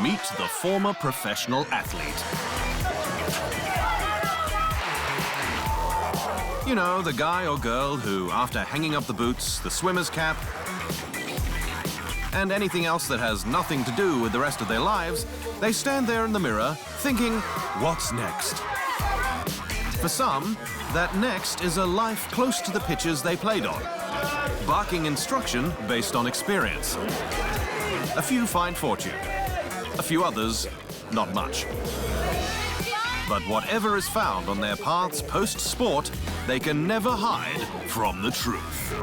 Meet the former professional athlete. You know, the guy or girl who, after hanging up the boots, the swimmer's cap, and anything else that has nothing to do with the rest of their lives, they stand there in the mirror thinking, what's next? For some, that next is a life close to the pitches they played on, barking instruction based on experience. A few find fortune, a few others, not much. But whatever is found on their paths post-sport, they can never hide from the truth.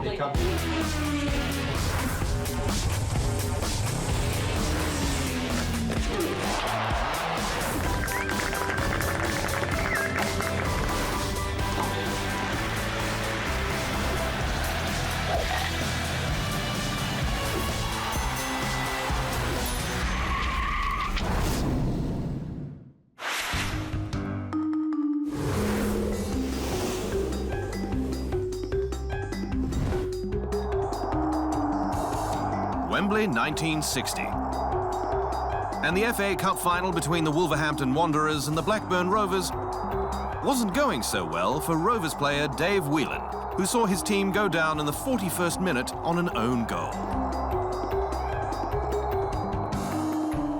Wembley, 1960. And the FA Cup final between the Wolverhampton Wanderers and the Blackburn Rovers wasn't going so well for Rovers player Dave Whelan, who saw his team go down in the 41st minute on an own goal.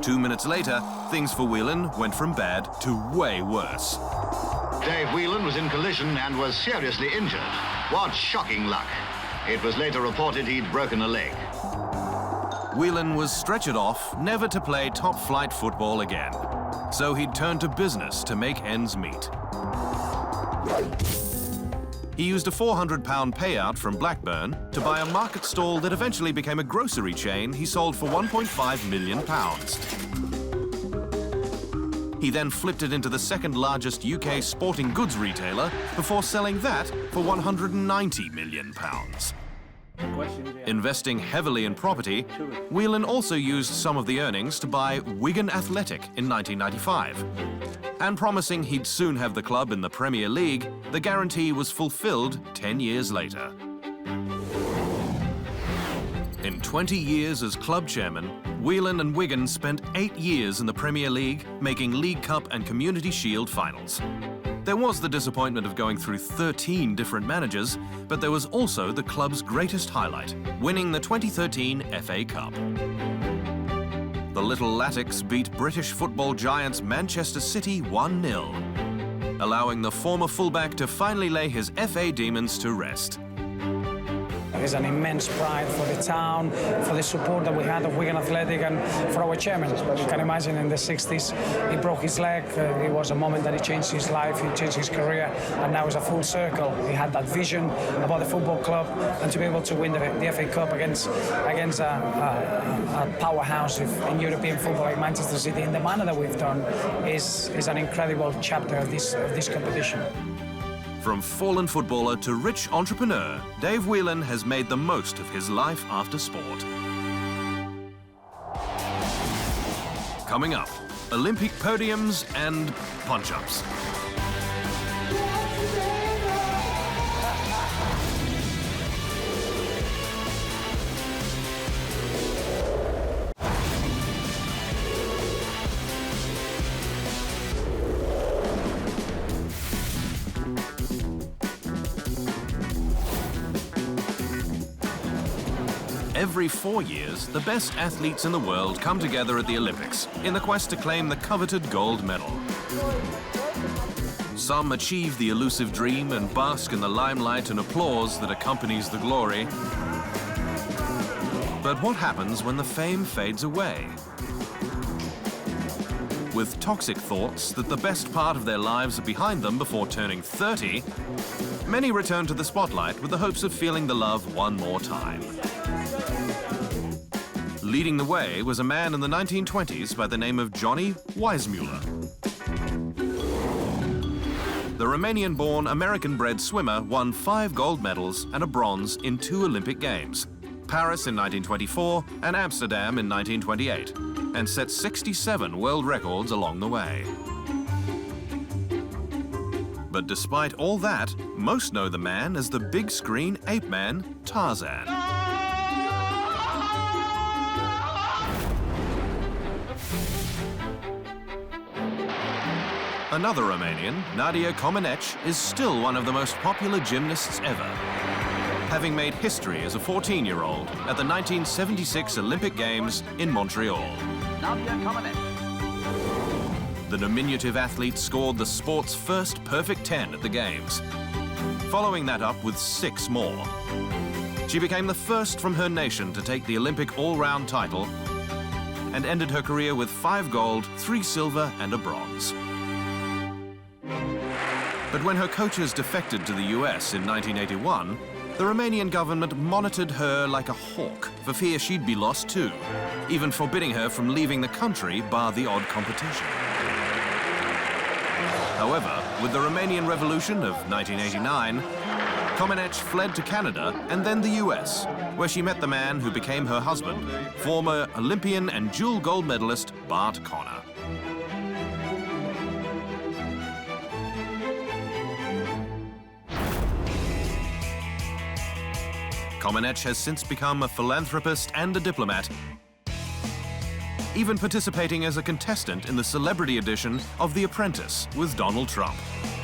2 minutes later, things for Whelan went from bad to way worse. Dave Whelan was in collision and was seriously injured. What shocking luck. It was later reported he'd broken a leg. Whelan was stretchered off, never to play top-flight football again. So he'd turned to business to make ends meet. He used a £400 payout from Blackburn to buy a market stall that eventually became a grocery chain he sold for £1.5 million. He then flipped it into the second largest UK sporting goods retailer before selling that for £190 million. Investing heavily in property, Whelan also used some of the earnings to buy Wigan Athletic in 1995. And promising he'd soon have the club in the Premier League, the guarantee was fulfilled 10 years later. In 20 years as club chairman, Whelan and Wigan spent 8 years in the Premier League, making League Cup and Community Shield finals. There was the disappointment of going through 13 different managers, but there was also the club's greatest highlight, winning the 2013 FA Cup. The Little Latics beat British football giants Manchester City 1-0, allowing the former fullback to finally lay his FA demons to rest. It's an immense pride for the town, for the support that we had of Wigan Athletic and for our chairman. You can imagine in the 60s, he broke his leg. It was a moment that he changed his life, he changed his career, and now it's a full circle. He had that vision about the football club, and to be able to win the FA Cup against a powerhouse in European football like Manchester City in the manner that we've done is an incredible chapter of this competition. From fallen footballer to rich entrepreneur, Dave Whelan has made the most of his life after sport. Coming up, Olympic podiums and punch-ups. Every 4 years, the best athletes in the world come together at the Olympics in the quest to claim the coveted gold medal. Some achieve the elusive dream and bask in the limelight and applause that accompanies the glory. But what happens when the fame fades away? With toxic thoughts that the best part of their lives are behind them before turning 30, many return to the spotlight with the hopes of feeling the love one more time. Leading the way was a man in the 1920s by the name of Johnny Weissmuller. The Romanian-born, American-bred swimmer won 5 gold medals and a bronze in 2 Olympic Games, Paris in 1924 and Amsterdam in 1928, and set 67 world records along the way. But despite all that, most know the man as the big-screen ape man, Tarzan. Another Romanian, Nadia Comaneci, is still one of the most popular gymnasts ever, having made history as a 14-year-old at the 1976 Olympic Games in Montreal. Nadia Comaneci. The diminutive athlete scored the sport's first perfect 10 at the Games, following that up with 6 more. She became the first from her nation to take the Olympic all-round title and ended her career with 5 gold, 3 silver and a bronze. But when her coaches defected to the US in 1981, the Romanian government monitored her like a hawk for fear she'd be lost too, even forbidding her from leaving the country bar the odd competition. However, with the Romanian Revolution of 1989, Comaneci fled to Canada and then the US, where she met the man who became her husband, former Olympian and dual gold medalist Bart Conner. Comaneci has since become a philanthropist and a diplomat, even participating as a contestant in the celebrity edition of The Apprentice with Donald Trump,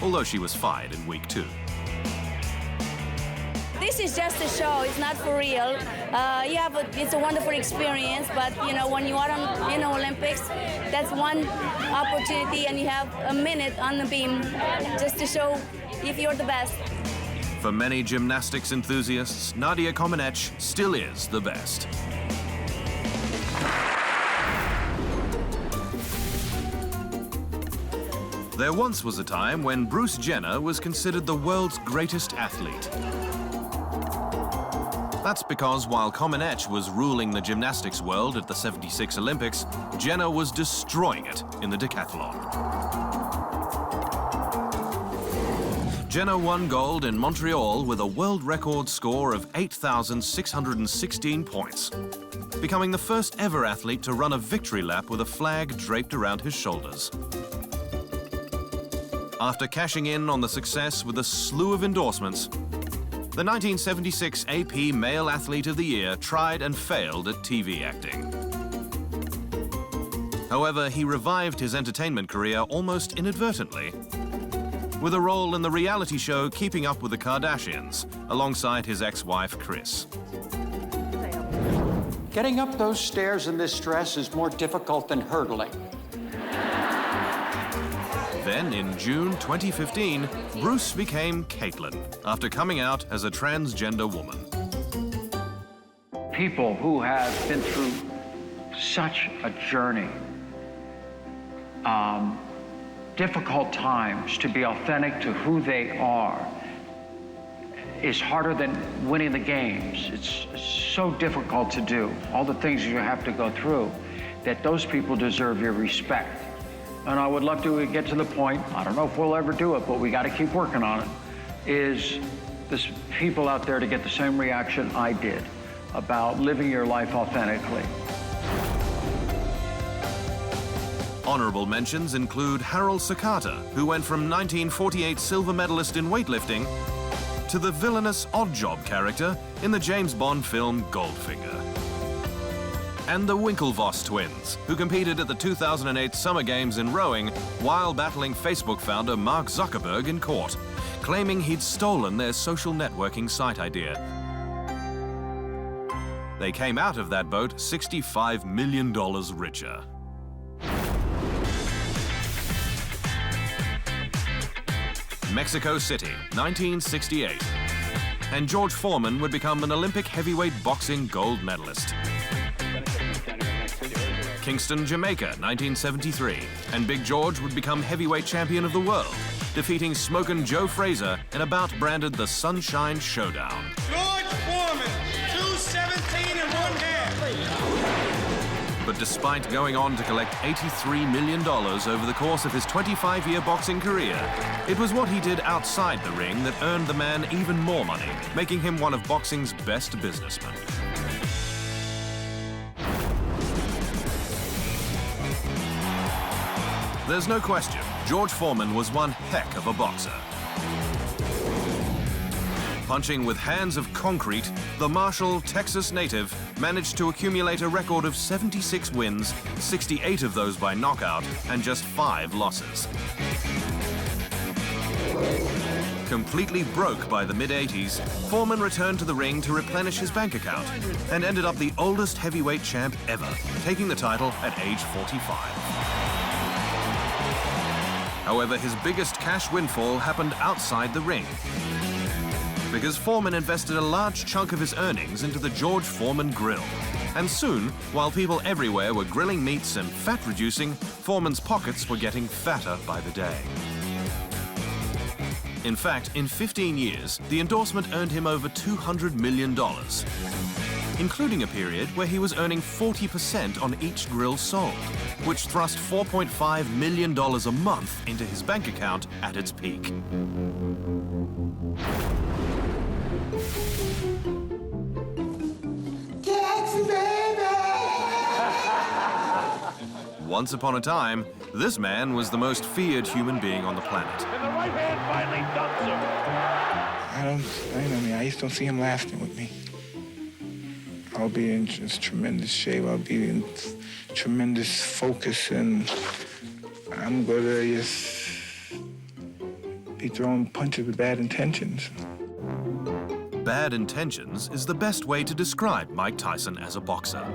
although she was fired in week 2. This is just a show, it's not for real. It's a wonderful experience, but you know, when you are on Olympics, that's one opportunity and you have a minute on the beam just to show if you're the best. For many gymnastics enthusiasts, Nadia Comaneci still is the best. There once was a time when Bruce Jenner was considered the world's greatest athlete. That's because while Comaneci was ruling the gymnastics world at the '76 Olympics, Jenner was destroying it in the decathlon. Jenner won gold in Montreal with a world record score of 8,616 points, becoming the first ever athlete to run a victory lap with a flag draped around his shoulders. After cashing in on the success with a slew of endorsements, the 1976 AP Male Athlete of the Year tried and failed at TV acting. However, he revived his entertainment career almost inadvertently with a role in the reality show Keeping Up with the Kardashians, alongside his ex-wife, Kris. Getting up those stairs in this dress is more difficult than hurdling. Then, in June 2015, Bruce became Caitlyn after coming out as a transgender woman. People who have been through such a journey, difficult times, to be authentic to who they are is harder than winning the games. It's so difficult to do, all the things you have to go through, that those people deserve your respect. And I would love to get to the point, I don't know if we'll ever do it, but we got to keep working on it, is this people out there to get the same reaction I did about living your life authentically. Honorable mentions include Harold Sakata, who went from 1948 silver medalist in weightlifting to the villainous odd job character in the James Bond film Goldfinger. And the Winklevoss twins, who competed at the 2008 Summer Games in rowing while battling Facebook founder Mark Zuckerberg in court, claiming he'd stolen their social networking site idea. They came out of that boat $65 million richer. Mexico City, 1968. And George Foreman would become an Olympic heavyweight boxing gold medalist. Kingston, Jamaica, 1973. And Big George would become heavyweight champion of the world, defeating Smokin' Joe Frazier in a bout branded the Sunshine Showdown. George Foreman, 217 and 1/2. But despite going on to collect $83 million over the course of his 25-year boxing career, it was what he did outside the ring that earned the man even more money, making him one of boxing's best businessmen. There's no question, George Foreman was one heck of a boxer. Punching with hands of concrete, the Marshall, Texas native managed to accumulate a record of 76 wins, 68 of those by knockout, and just 5 losses. Completely broke by the mid-80s, Foreman returned to the ring to replenish his bank account and ended up the oldest heavyweight champ ever, taking the title at age 45. However, his biggest cash windfall happened outside the ring, because Foreman invested a large chunk of his earnings into the George Foreman grill. And soon, while people everywhere were grilling meats and fat-reducing, Foreman's pockets were getting fatter by the day. In fact, in 15 years, the endorsement earned him over $200 million, including a period where he was earning 40% on each grill sold, which thrust $4.5 million a month into his bank account at its peak. Once upon a time, this man was the most feared human being on the planet. And the right hand finally dumps him. I just don't see him laughing with me. I'll be in just tremendous shape. I'll be in tremendous focus, and I'm gonna just be throwing punches with bad intentions. Bad intentions is the best way to describe Mike Tyson as a boxer.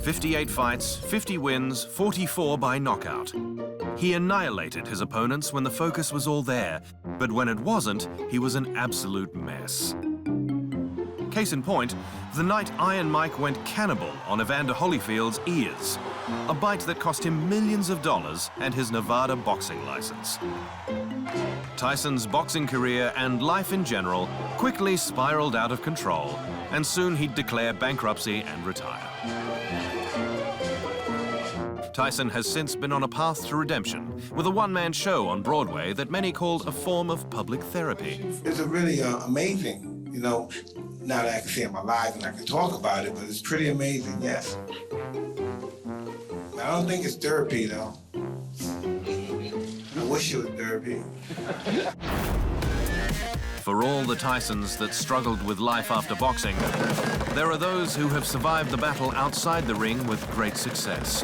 58 fights, 50 wins, 44 by knockout. He annihilated his opponents when the focus was all there, but when it wasn't, he was an absolute mess. Case in point, the night Iron Mike went cannibal on Evander Holyfield's ears, a bite that cost him millions of dollars and his Nevada boxing license. Tyson's boxing career and life in general quickly spiraled out of control, and soon he'd declare bankruptcy and retire. Tyson has since been on a path to redemption with a one-man show on Broadway that many called a form of public therapy. It's a really amazing, now that I can say I'm alive and I can talk about it, but it's pretty amazing, yes. I don't think it's therapy, though. I wish it was therapy. For all the Tysons that struggled with life after boxing, there are those who have survived the battle outside the ring with great success.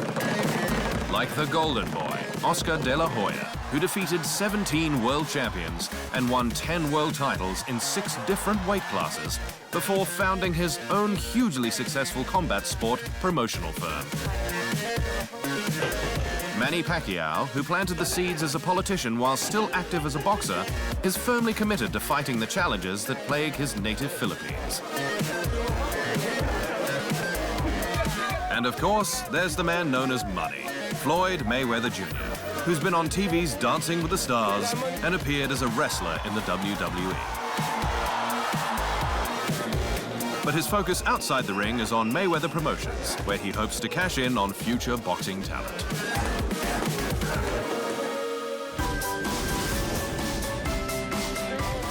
Like the Golden Boy, Oscar De La Hoya, who defeated 17 world champions and won 10 world titles in 6 different weight classes before founding his own hugely successful combat sport promotional firm. Manny Pacquiao, who planted the seeds as a politician while still active as a boxer, is firmly committed to fighting the challenges that plague his native Philippines. And of course, there's the man known as Money, Floyd Mayweather Jr., who's been on TV's Dancing with the Stars and appeared as a wrestler in the WWE. But his focus outside the ring is on Mayweather Promotions, where he hopes to cash in on future boxing talent.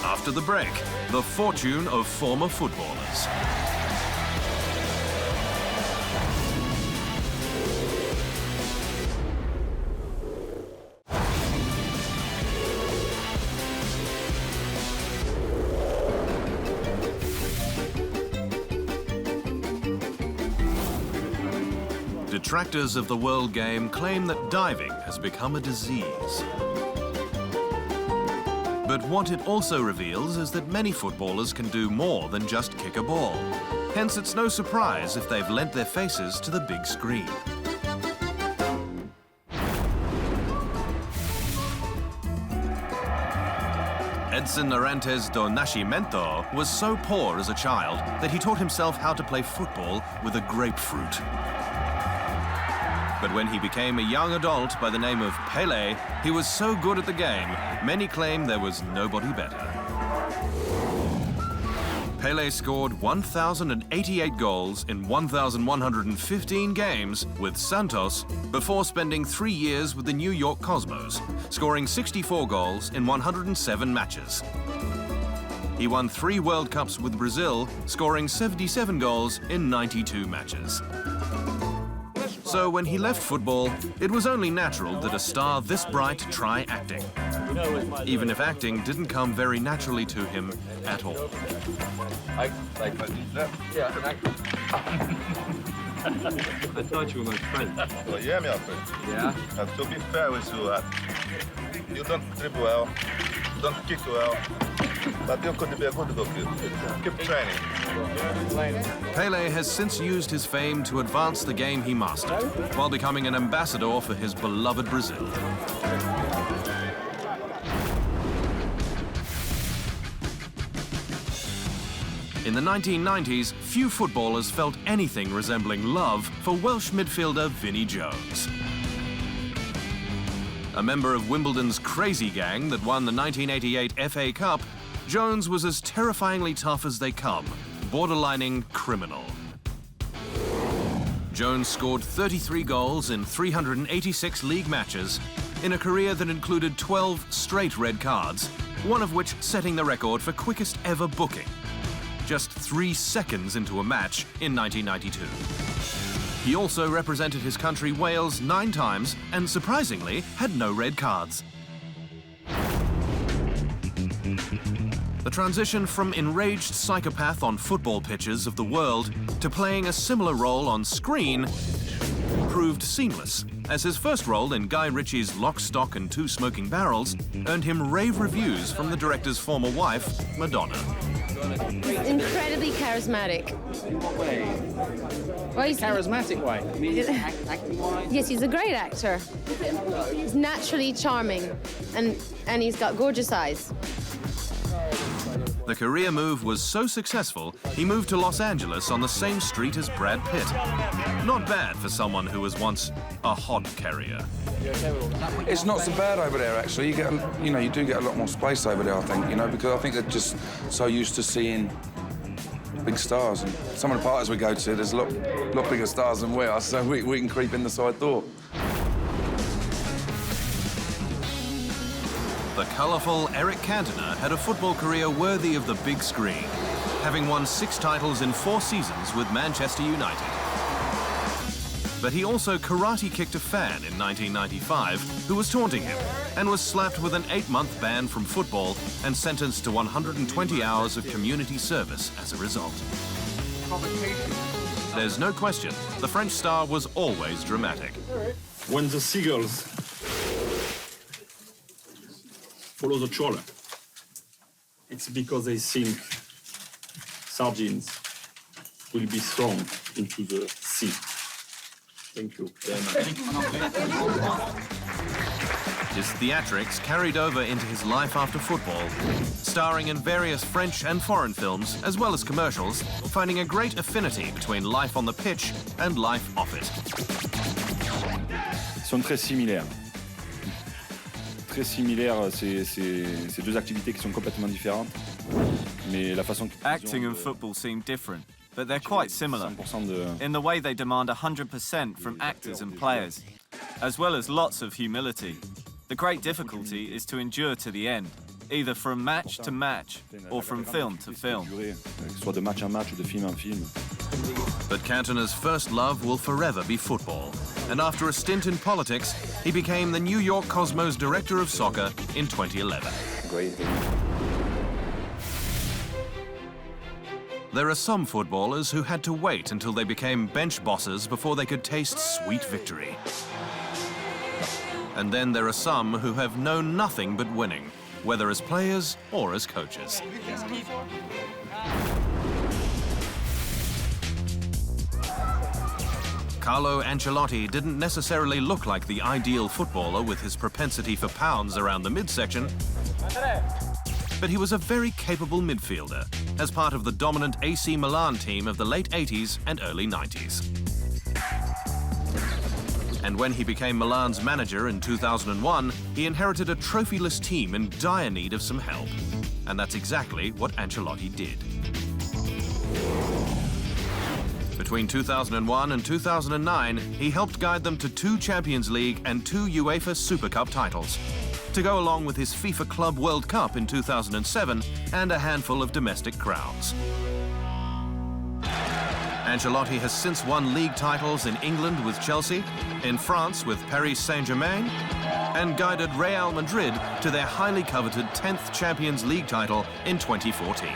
After the break, the fortune of former footballers. Detractors of the world game claim that diving has become a disease. But what it also reveals is that many footballers can do more than just kick a ball. Hence, it's no surprise if they've lent their faces to the big screen. Edson Arantes do Nascimento was so poor as a child that he taught himself how to play football with a grapefruit. But when he became a young adult by the name of Pele, he was so good at the game, many claim there was nobody better. Pele scored 1,088 goals in 1,115 games with Santos before spending 3 years with the New York Cosmos, scoring 64 goals in 107 matches. He won 3 World Cups with Brazil, scoring 77 goals in 92 matches. So when he left football, it was only natural that a star this bright try acting, even if acting didn't come very naturally to him at all. I thought you were my friend. Well, yeah, my friend. Yeah? And to be fair with you, You don't dribble well, you don't kick well, but you could be a good goalkeeper. Keep training. Pele has since used his fame to advance the game he mastered, while becoming an ambassador for his beloved Brazil. In the 1990s, few footballers felt anything resembling love for Welsh midfielder Vinnie Jones. A member of Wimbledon's crazy gang that won the 1988 FA Cup, Jones was as terrifyingly tough as they come, borderlining criminal. Jones scored 33 goals in 386 league matches in a career that included 12 straight red cards, one of which setting the record for quickest ever booking, just 3 seconds into a match in 1992. He also represented his country Wales 9 times and, surprisingly, had no red cards. The transition from enraged psychopath on football pitches of the world to playing a similar role on screen proved seamless, as his first role in Guy Ritchie's Lock, Stock and Two Smoking Barrels earned him rave reviews from the director's former wife, Madonna. Incredibly charismatic. In what way? Well, he's Charismatic way? I mean, acting-wise? Yes, he's a great actor. He's naturally charming, and he's got gorgeous eyes. The career move was so successful, he moved to Los Angeles on the same street as Brad Pitt. Not bad for someone who was once a hod carrier. It's not so bad over there, actually. You get, you do get a lot more space over there, I think, because I think they're just so used to seeing big stars. And some of the parties we go to, there's a lot bigger stars than we are, so we can creep in the side door. The colourful Eric Cantona had a football career worthy of the big screen, having won 6 titles in 4 seasons with Manchester United. But he also karate kicked a fan in 1995 who was taunting him and was slapped with an 8-month ban from football and sentenced to 120 hours of community service as a result. There's no question, the French star was always dramatic. When the seagulls follow the trawler, it's because they think sardines will be thrown into the sea. Thank you very much. His theatrics carried over into his life after football, starring in various French and foreign films, as well as commercials, finding a great affinity between life on the pitch and life off it. Ils sont très similaires. Très similaires, c'est 2 activités qui sont complètement différentes. Mais la façon Acting and football seem different, but they're quite similar in the way they demand 100% from actors and players, as well as lots of humility. The great difficulty is to endure to the end, either from match to match or from film to film. Soit de match en match ou de film en film. But Cantona's first love will forever be football, and after a stint in politics, he became the New York Cosmos director of soccer in 2011. Great. There are some footballers who had to wait until they became bench bosses before they could taste sweet victory. And then there are some who have known nothing but winning, whether as players or as coaches. Carlo Ancelotti didn't necessarily look like the ideal footballer with his propensity for pounds around the midsection, but he was a very capable midfielder as part of the dominant AC Milan team of the late 80s and early 90s. And when he became Milan's manager in 2001, he inherited a trophyless team in dire need of some help. And that's exactly what Ancelotti did. Between 2001 and 2009, he helped guide them to 2 Champions League and 2 UEFA Super Cup titles, to go along with his FIFA Club World Cup in 2007 and a handful of domestic crowns. Ancelotti has since won league titles in England with Chelsea, in France with Paris Saint-Germain, and guided Real Madrid to their highly coveted 10th Champions League title in 2014.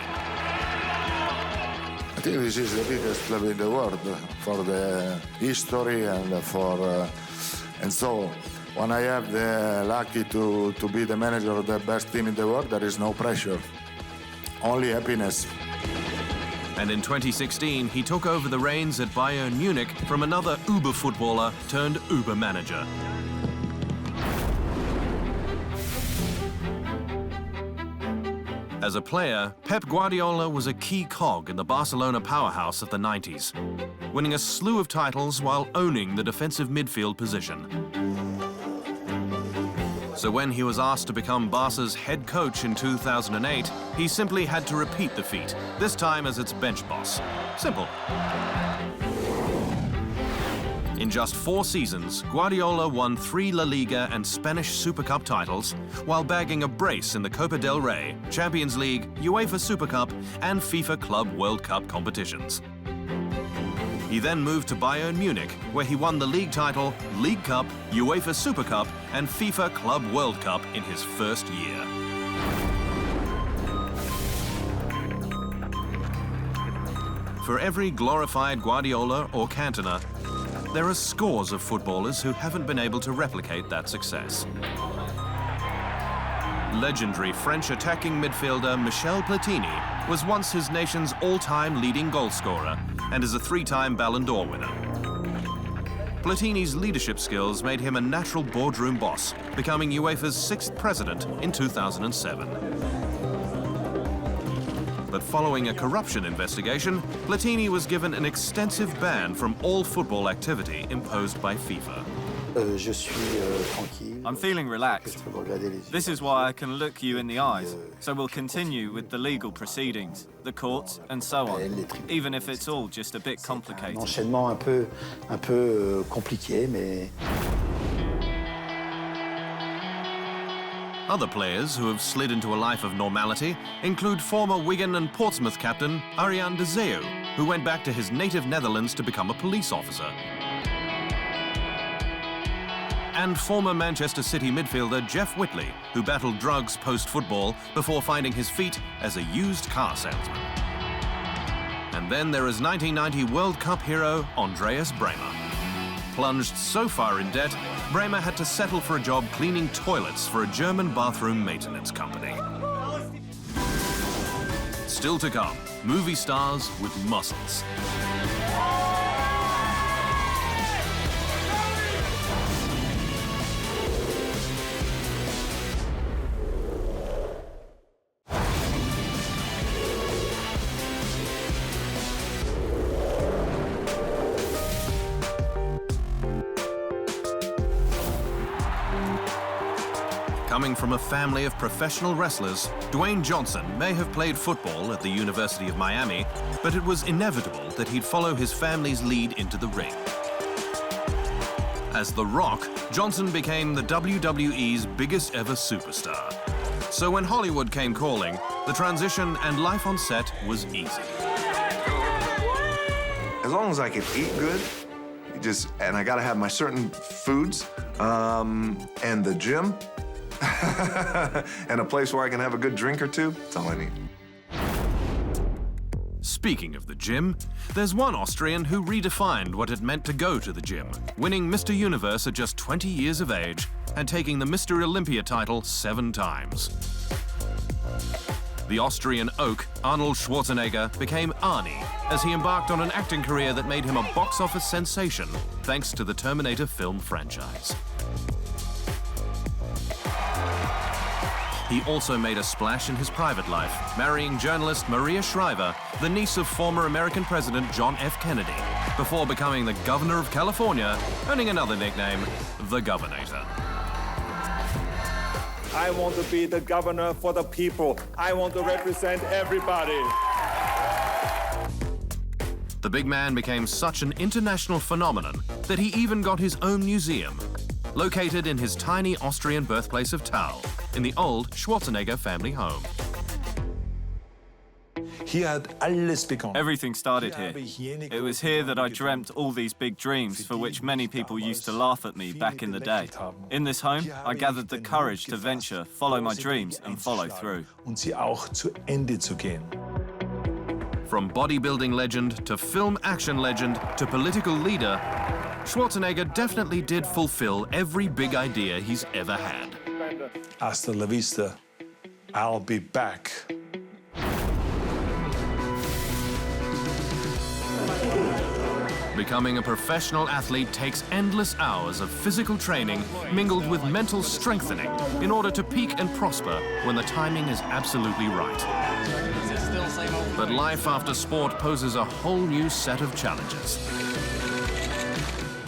I think this is the biggest club in the world for the history and for and so When I have the lucky to be the manager of the best team in the world, there is no pressure, only happiness. And in 2016, he took over the reins at Bayern Munich from another Uber footballer turned Uber manager. As a player, Pep Guardiola was a key cog in the Barcelona powerhouse of the 90s, winning a slew of titles while owning the defensive midfield position. So when he was asked to become Barca's head coach in 2008, he simply had to repeat the feat, this time as its bench boss. Simple. In just 4 seasons, Guardiola won 3 La Liga and Spanish Super Cup titles, while bagging a brace in the Copa del Rey, Champions League, UEFA Super Cup, and FIFA Club World Cup competitions. He then moved to Bayern Munich, where he won the league title, League Cup, UEFA Super Cup, and FIFA Club World Cup in his first year. For every glorified Guardiola or Cantona, there are scores of footballers who haven't been able to replicate that success. Legendary French attacking midfielder Michel Platini was once his nation's all-time leading goalscorer and is a 3-time Ballon d'Or winner. Platini's leadership skills made him a natural boardroom boss, becoming UEFA's 6th president in 2007. But following a corruption investigation, Platini was given an extensive ban from all football activity imposed by FIFA. I'm feeling relaxed. This is why I can look you in the eyes. So we'll continue with the legal proceedings, the courts, and so on, even if it's all just a bit complicated. Un peu compliqué, mais... Other players who have slid into a life of normality include former Wigan and Portsmouth captain Arjan de Zeeuw, who went back to his native Netherlands to become a police officer. And former Manchester City midfielder Jeff Whitley, who battled drugs post-football before finding his feet as a used car salesman. And then there is 1990 World Cup hero Andreas Bremer. Plunged so far in debt, Bremer had to settle for a job cleaning toilets for a German bathroom maintenance company. Still to come, movie stars with muscles. Coming from a family of professional wrestlers, Dwayne Johnson may have played football at the University of Miami, but it was inevitable that he'd follow his family's lead into the ring. As The Rock, Johnson became the WWE's biggest ever superstar. So when Hollywood came calling, the transition and life on set was easy. As long as I can eat good, and I gotta have my certain foods, and the gym, and a place where I can have a good drink or two, that's all I need. Speaking of the gym, there's one Austrian who redefined what it meant to go to the gym, winning Mr. Universe at just 20 years of age and taking the Mr. Olympia title 7 times. The Austrian oak, Arnold Schwarzenegger, became Arnie as he embarked on an acting career that made him a box office sensation thanks to the Terminator film franchise. He also made a splash in his private life, marrying journalist Maria Shriver, the niece of former American President John F. Kennedy, before becoming the governor of California, earning another nickname, the Governator. I want to be the governor for the people. I want to represent everybody. The big man became such an international phenomenon that he even got his own museum, located in his tiny Austrian birthplace of Thal, in the old Schwarzenegger family home. Everything started here. It was here that I dreamt all these big dreams for which many people used to laugh at me back in the day. In this home, I gathered the courage to venture, From bodybuilding legend to film action legend to political leader, Schwarzenegger definitely did fulfill every big idea he's ever had. Hasta la vista, I'll be back. Becoming a professional athlete takes endless hours of physical training mingled with mental strengthening in order to peak and prosper when the timing is absolutely right. But life after sport poses a whole new set of challenges.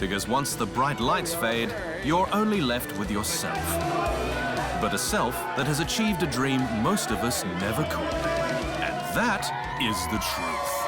Because once the bright lights fade, you're only left with yourself. But a self that has achieved a dream most of us never could. And that is the truth.